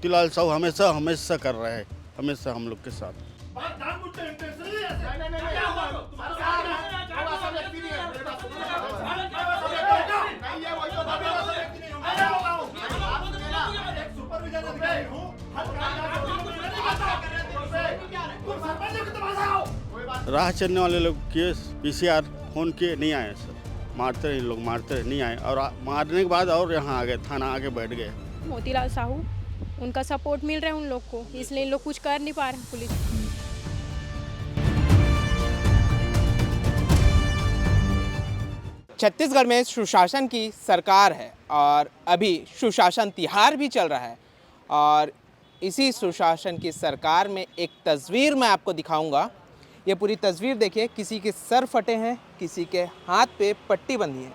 मोतीलाल साहू हमेशा हमेशा कर रहे हैं, हमेशा हम लोग के साथ। राह चलने वाले लोग किए पीसीआर फोन किए, नहीं आए सर। मारते रहे लोग, मारते रहे, नहीं आए, और मारने के बाद और यहाँ आ गए, थाना आके बैठ गए। मोतीलाल साहू, उनका सपोर्ट मिल रहा है उन लोग को, इसलिए इन लोग कुछ कर नहीं पा रहे हैं पुलिस। छत्तीसगढ़ में सुशासन की सरकार है और अभी सुशासन तिहार भी चल रहा है, और इसी सुशासन की सरकार में एक तस्वीर मैं आपको दिखाऊंगा। ये पूरी तस्वीर देखिए, किसी के सर फटे हैं, किसी के हाथ पे पट्टी बंधी है,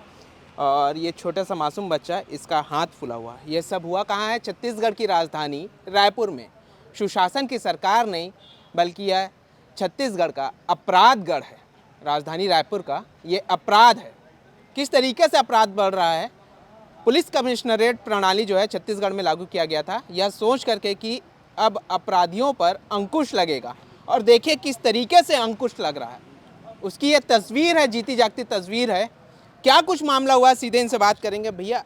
और ये छोटा सा मासूम बच्चा, इसका हाथ फूला हुआ है। ये सब हुआ कहाँ है? छत्तीसगढ़ की राजधानी रायपुर में। सुशासन की सरकार नहीं, बल्कि यह छत्तीसगढ़ का अपराधगढ़ है। राजधानी रायपुर का ये अपराध है। किस तरीके से अपराध बढ़ रहा है? पुलिस कमिश्नरेट प्रणाली जो है छत्तीसगढ़ में लागू किया गया था, यह सोच करके कि अब अपराधियों पर अंकुश लगेगा, और देखिए किस तरीके से अंकुश लग रहा है। उसकी ये तस्वीर है, जीती जागती तस्वीर है। क्या कुछ मामला हुआ, सीधे इनसे बात करेंगे। भैया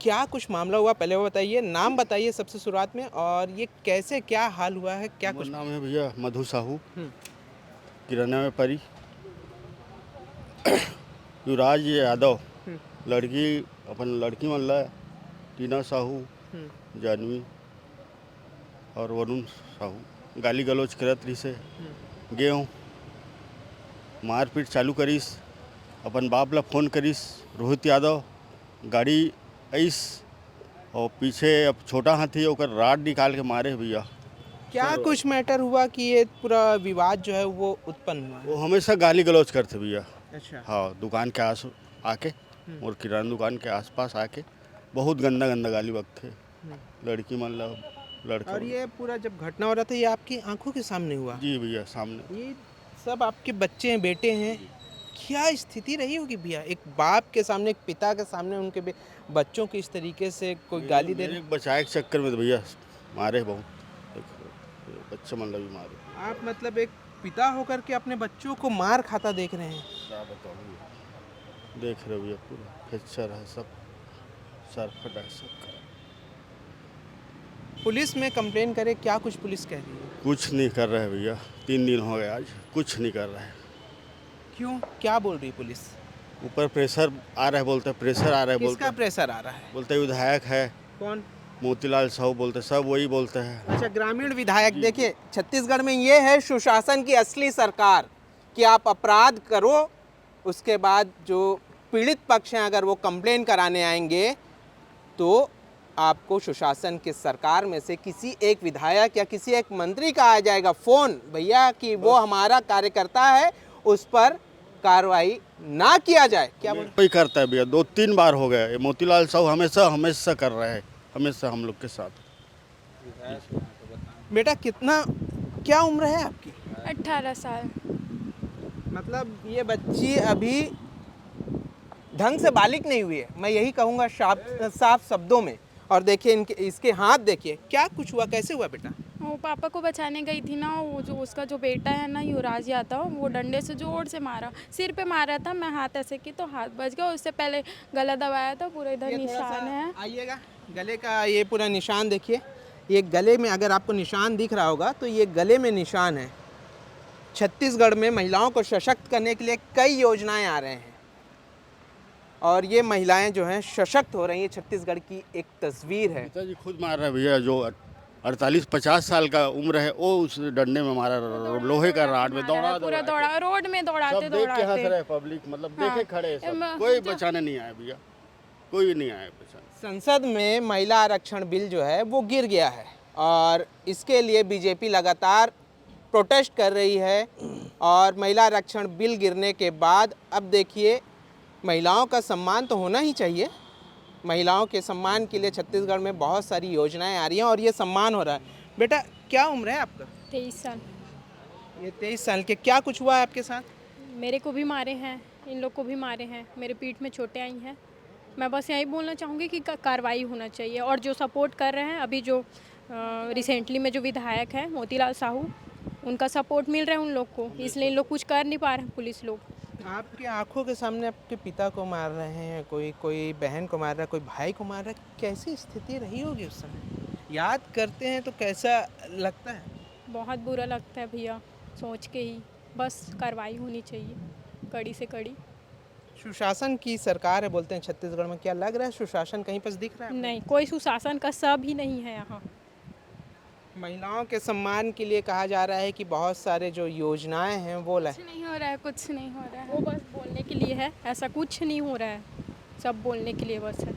क्या कुछ मामला हुआ, पहले वो बताइए, नाम बताइए सबसे शुरुआत में, और ये कैसे क्या हाल हुआ है, क्या कुछ? नाम है भैया मधु साहू, किराना व्यापारी। युवराज यादव, लड़की अपन लड़की मन ला टीना साहू, जानवी और वरुण साहू गाली गलौज करत रही से गे हूँ। मारपीट चालू करीस, अपन बाप ला फोन करीस रोहित यादव, गाड़ी आईस और पीछे अब छोटा हाथी ओकर राड निकाल के मारे भैया। क्या कुछ मैटर हुआ कि ये पूरा विवाद जो है वो उत्पन्न हुआ? वो हमेशा गाली गलौज करते भैया। अच्छा। हाँ, दुकान के आस आके और किराना दुकान के आसपास आके बहुत गंदा गंदा गाली बकते लड़की मन ला, लड़का। और ये पूरा जब घटना हो रहा था, ये आपकी आंखों के सामने हुआ? जी भैया, सामने। ये सब आपके बच्चे हैं, बेटे हैं, क्या स्थिति रही होगी भैया? एक बाप के सामने, एक पिता के सामने उनके बच्चों की इस तरीके से कोई गाली दे रहे? बचाए के चक्कर में तो भैया मारे बहुत, बच्चे मन ला भी मारे। आप मतलब एक पिता होकर के अपने बच्चों को मार खाता देख रहे हैं? क्या बताऊँ भैया, देख रहे भैया, पूरा फ्रैक्चर है, सब सर फटा है सबका। पुलिस में कंप्लेन करे, क्या कुछ पुलिस कह रही है? कुछ नहीं कर रहे भैया, 3 दिन हो गए आज, कुछ नहीं कर रहे। क्यों, क्या बोल रही पुलिस? ऊपर प्रेशर आ रहा है, बोलते प्रेशर आ रहा है। किसका प्रेशर आ रहा है? बोलते विधायक है। कौन? मोतीलाल साहू बोलते, सब वही बोलते हैं। अच्छा, ग्रामीण विधायक। देखिए, छत्तीसगढ़ में ये है सुशासन की असली सरकार कि आप अपराध करो, उसके बाद जो पीड़ित पक्ष हैं अगर वो कंप्लेन कराने आएंगे तो आपको सुशासन की सरकार में से किसी एक विधायक या किसी एक मंत्री का आ जाएगा फ़ोन, भैया कि वो हमारा कार्यकर्ता है, उस पर कार्रवाई ना किया जाए। क्या बोल? कोई करता है भैया, 2-3 बार हो गया। मोतीलाल साहू हमेशा हमेशा कर रहे हैं, हमेशा हम लोग के साथ। बेटा कितना, क्या उम्र है आपकी? 18 साल। मतलब ये बच्ची अभी ढंग से बालिग नहीं हुई है, मैं यही कहूँगा साफ शब्दों में। और देखिए इनके, इसके हाथ देखिए, क्या कुछ हुआ, कैसे हुआ बेटा? वो पापा को बचाने गई थी ना, वो जो उसका जो बेटा है ना युवराज यादव, वो डंडे से जोर से मारा, सिर पे मारा था। मैं हाथ ऐसे की तो हाथ बच गया, उससे पहले गला दबाया था, पूरा इधर निशान है। आइएगा, गले का ये पूरा निशान देखिए, ये गले में अगर आपको निशान दिख रहा होगा तो ये गले में निशान है। छत्तीसगढ़ में महिलाओं को सशक्त करने के लिए कई योजनाएं आ रहे हैं, और ये महिलाएं जो हैं सशक्त हो रही हैं। छत्तीसगढ़ की एक तस्वीर है। पिताजी खुद मार रहे भैया, जो 48-50 साल का उम्र है, वो उस डंडे में मारा, लोहे का राड में दौड़ा पूरा दौड़ा, रोड में दौड़ाते देख के हंस दौड़ाते। रहे पब्लिक, मतलब देखे खड़े हैं सब, कोई बचाने नहीं आया भैया, कोई नहीं आया बचाने। संसद में महिला आरक्षण बिल जो है वो गिर गया है, और इसके लिए बीजेपी लगातार प्रोटेस्ट कर रही है। और महिला आरक्षण बिल गिरने के बाद अब देखिए, महिलाओं का सम्मान तो होना ही चाहिए। महिलाओं के सम्मान के लिए छत्तीसगढ़ में बहुत सारी योजनाएं आ रही हैं, और ये सम्मान हो रहा है। बेटा क्या उम्र है आपका? 23 साल। ये 23 साल के, क्या कुछ हुआ है आपके साथ? मेरे को भी मारे हैं, इन लोग को भी मारे हैं, मेरे पीठ में चोटें आई हैं। मैं बस यही बोलना चाहूँगी कि कार्रवाई होना चाहिए, और जो सपोर्ट कर रहे हैं अभी जो रिसेंटली में जो विधायक है मोतीलाल साहू, उनका सपोर्ट मिल रहा है उन लोग को, इसलिए इन लोग कुछ कर नहीं पा रहे हैं पुलिस लोग। आपके आंखों के सामने आपके पिता को मार रहे हैं, कोई बहन को मार रहा है, कोई भाई को मार रहा है, कैसी स्थिति रही होगी उस समय? याद करते हैं तो कैसा लगता है? बहुत बुरा लगता है भैया, सोच के ही। बस कार्रवाई होनी चाहिए कड़ी से कड़ी। सुशासन की सरकार है बोलते हैं छत्तीसगढ़ में, क्या लग रहा है सुशासन कहीं पर दिख रहा है? नहीं, कोई सुशासन का सब ही नहीं है यहाँ। महिलाओं के सम्मान के लिए कहा जा रहा है कि बहुत सारे जो योजनाएं हैं वो कुछ नहीं हो रहा है, कुछ नहीं हो रहा है। वो बस बोलने के लिए है, ऐसा कुछ नहीं हो रहा है, सब बोलने के लिए बस है।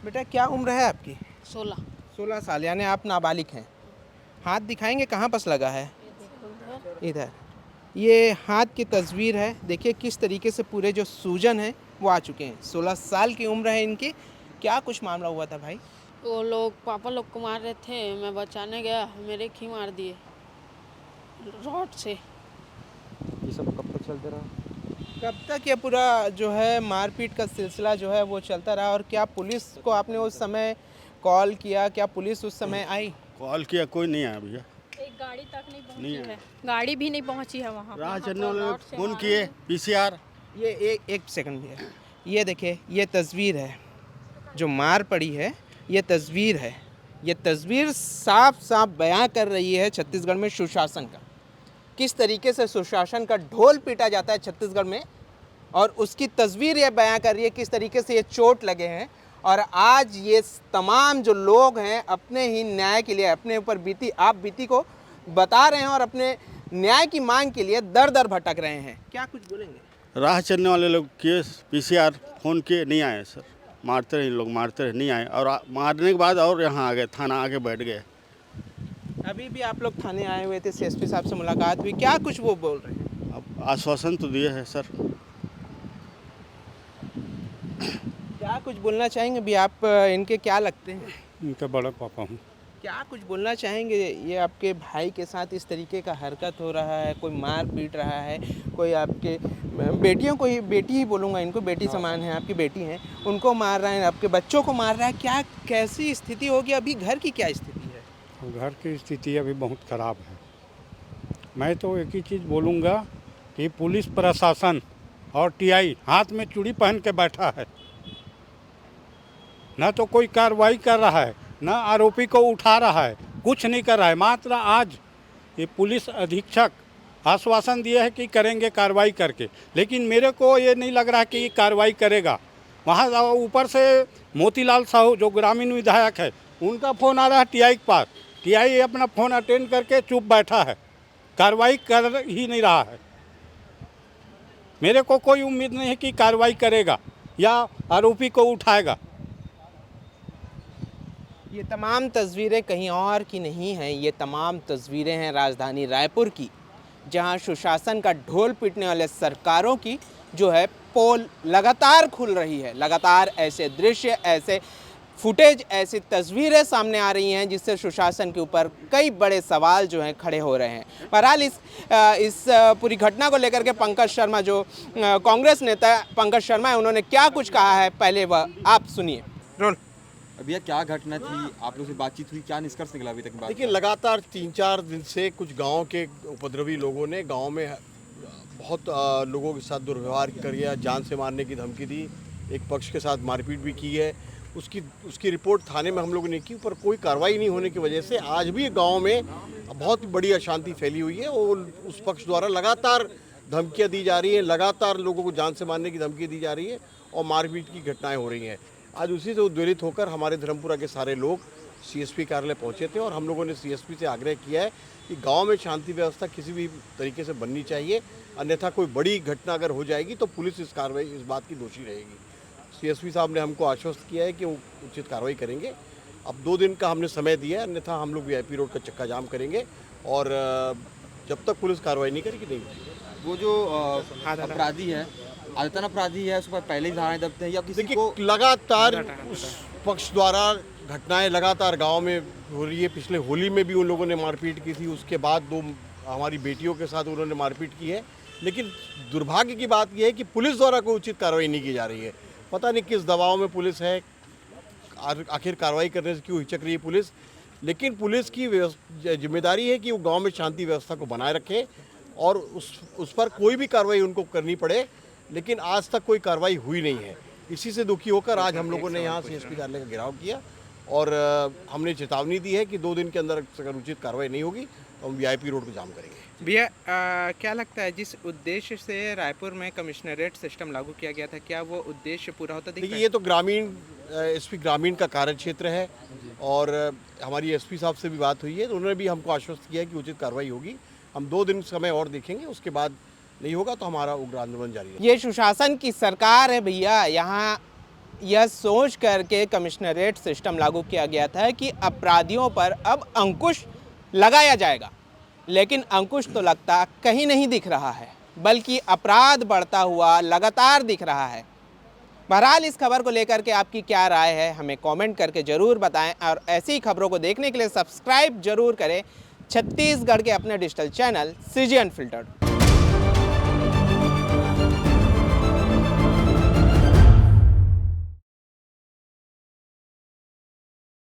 बेटा क्या उम्र है आपकी? 16 साल, यानी आप नाबालिग हैं। हाथ दिखाएंगे कहाँ पर लगा है? इधर। ये हाथ की तस्वीर है, देखिए किस तरीके से पूरे जो सूजन है वो आ चुके हैं। 16 साल की उम्र है इनकी। क्या कुछ मामला हुआ था भाई? वो लोग पापा लोग को मार रहे थे, मैं बचाने गया, मेरे खी मार दिए रॉड से। ये सब कब तक चलते रहा? कब तक ये पूरा जो है मारपीट का सिलसिला जो है वो चलता रहा? और क्या पुलिस को आपने उस समय कॉल किया? क्या पुलिस उस समय आई? कॉल किया, कोई नहीं आया भैया। एक गाड़ी तक नहीं पहुंची नहीं है, गाड़ी भी नहीं पहुंची है वहाँ। राह चलने वाले लोग फोन किए, पीसीआर। ये एक सेकंड भैया, ये देखिए ये तस्वीर है जो मार पड़ी है, ये तस्वीर है। ये तस्वीर साफ साफ बयां कर रही है छत्तीसगढ़ में सुशासन का, किस तरीके से सुशासन का ढोल पीटा जाता है छत्तीसगढ़ में, और उसकी तस्वीर ये बयां कर रही है किस तरीके से ये चोट लगे हैं। और आज ये तमाम जो लोग हैं अपने ही न्याय के लिए, अपने ऊपर बीती को बता रहे हैं और अपने न्याय की मांग के लिए दर दर भटक रहे हैं। क्या कुछ बोलेंगे? राह चलने वाले लोग किए, पीसीआर फोन किए, नहीं आए सर। मारते रहे लोग, मारते रहे, नहीं आए। और मारने के बाद और यहाँ आ गए, थाना आके बैठ गए। अभी भी आप लोग थाने आए हुए थे, सीएसपी साहब से मुलाकात हुई, क्या कुछ वो बोल रहे हैं? अब आश्वासन तो दिए हैं सर। क्या कुछ बोलना चाहेंगे भी आप? इनके क्या लगते हैं? इनका बड़ा पापा हूँ। क्या कुछ बोलना चाहेंगे? ये आपके भाई के साथ इस तरीके का हरकत हो रहा है, कोई मार पीट रहा है, कोई आपके बेटियों को ही, बेटी ही बोलूँगा इनको, बेटी समान है, आपकी बेटी हैं, उनको मार रहा है, आपके बच्चों को मार रहा है, क्या कैसी स्थिति होगी? अभी घर की क्या स्थिति है? घर की स्थिति अभी बहुत ख़राब है। मैं तो एक ही चीज़ बोलूँगा कि पुलिस प्रशासन और टीआई हाथ में चूड़ी पहन के बैठा है, ना तो कोई कार्रवाई कर रहा है, ना आरोपी को उठा रहा है, कुछ नहीं कर रहा है। मात्र आज ये पुलिस अधीक्षक आश्वासन दिए है कि करेंगे कार्रवाई करके, लेकिन मेरे को ये नहीं लग रहा कि ये कार्रवाई करेगा। वहाँ ऊपर से मोतीलाल साहू जो ग्रामीण विधायक है, उनका फ़ोन आ रहा है टीआई के पास, टीआई अपना फ़ोन अटेंड करके चुप बैठा है, कार्रवाई कर ही नहीं रहा है। मेरे को कोई उम्मीद नहीं है कि कार्रवाई करेगा या आरोपी को उठाएगा। ये तमाम तस्वीरें कहीं और की नहीं हैं, ये तमाम तस्वीरें हैं राजधानी रायपुर की, जहां सुशासन का ढोल पीटने वाले सरकारों की जो है पोल लगातार खुल रही है। लगातार ऐसे दृश्य, ऐसे फुटेज, ऐसी तस्वीरें सामने आ रही हैं जिससे सुशासन के ऊपर कई बड़े सवाल जो हैं खड़े हो रहे हैं। बहरहाल इस पूरी घटना को लेकर के पंकज शर्मा, जो कांग्रेस नेता पंकज शर्मा है, उन्होंने क्या कुछ कहा है, पहले वह आप सुनिए। रोल। भैया क्या घटना थी, आप लोग से बातचीत हुई, क्या निष्कर्ष निकला अभी तक? देखिए, लगातार 3-4 दिन से कुछ गांव के उपद्रवी लोगों ने गांव में बहुत लोगों के साथ दुर्व्यवहार किया, जान से मारने की धमकी दी, एक पक्ष के साथ मारपीट भी की है। उसकी रिपोर्ट थाने में हम लोगों ने की, पर कोई कार्रवाई नहीं होने की वजह से आज भी गांव में बहुत बड़ी अशांति फैली हुई है और उस पक्ष द्वारा लगातार धमकियाँ दी जा रही हैं, लगातार लोगों को जान से मारने की धमकी दी जा रही है और मारपीट की घटनाएँ हो रही हैं। आज उसी से उद्वेलित होकर हमारे धर्मपुरा के सारे लोग सीएसपी कार्यालय पहुंचे थे और हम लोगों ने सीएसपी से आग्रह किया है कि गांव में शांति व्यवस्था किसी भी तरीके से बननी चाहिए, अन्यथा कोई बड़ी घटना अगर हो जाएगी तो पुलिस इस बात की दोषी रहेगी। सीएसपी साहब ने हमको आश्वस्त किया है कि वो उचित कार्रवाई करेंगे। अब 2 दिन का हमने समय दिया है, अन्यथा हम लोग वीआईपी रोड का चक्का जाम करेंगे और जब तक पुलिस कार्रवाई नहीं करेगी नहीं। वो जो अपराधी है, आदतन अपराधी है, उस पर पहले ही धाराएं दबते हैं या किसी को? लगातार उस पक्ष द्वारा घटनाएं लगातार गांव में हो रही है। पिछले होली में भी उन लोगों ने मारपीट की थी, उसके बाद 2 हमारी बेटियों के साथ उन्होंने मारपीट की है। लेकिन दुर्भाग्य की बात यह है कि पुलिस द्वारा कोई उचित कार्रवाई नहीं की जा रही है। पता नहीं किस दबाव में पुलिस है, आखिर कार्रवाई करने से क्यों हिचक रही है पुलिस। लेकिन पुलिस की जिम्मेदारी है कि वो गांव में शांति व्यवस्था को बनाए रखे और उस पर कोई भी कार्रवाई उनको करनी पड़े, लेकिन आज तक कोई कार्रवाई हुई नहीं है। इसी से दुखी होकर आज हम लोगों ने यहाँ CSP कार्यालय का घेराव किया और हमने चेतावनी दी है कि 2 दिन के अंदर अगर उचित कार्रवाई नहीं होगी तो हम VIP रोड को जाम करेंगे। भैया क्या लगता है जिस उद्देश्य से रायपुर में कमिश्नरेट सिस्टम लागू किया गया था, क्या वो उद्देश्य पूरा होता दिख रहा देखिए, है? ये तो ग्रामीण SP ग्रामीण का कार्य क्षेत्र है और हमारी SP साहब से भी बात हुई है तो उन्होंने भी हमको आश्वस्त किया है कि उचित कार्रवाई होगी। हम 2 दिन समय और देखेंगे, उसके बाद नहीं होगा तो हमारा उग्र आंदोलन जारी रहेगा। ये सुशासन की सरकार है भैया। यहाँ यह सोच करके कमिश्नरेट सिस्टम लागू किया गया था कि अपराधियों पर अब अंकुश लगाया जाएगा, लेकिन अंकुश तो लगता कहीं नहीं दिख रहा है, बल्कि अपराध बढ़ता हुआ लगातार दिख रहा है। बहरहाल इस खबर को लेकर के आपकी क्या राय है हमें कमेंट करके ज़रूर बताएं और ऐसी खबरों को देखने के लिए सब्सक्राइब जरूर करें छत्तीसगढ़ के अपने डिजिटल चैनल CG अनफिल्टर्ड।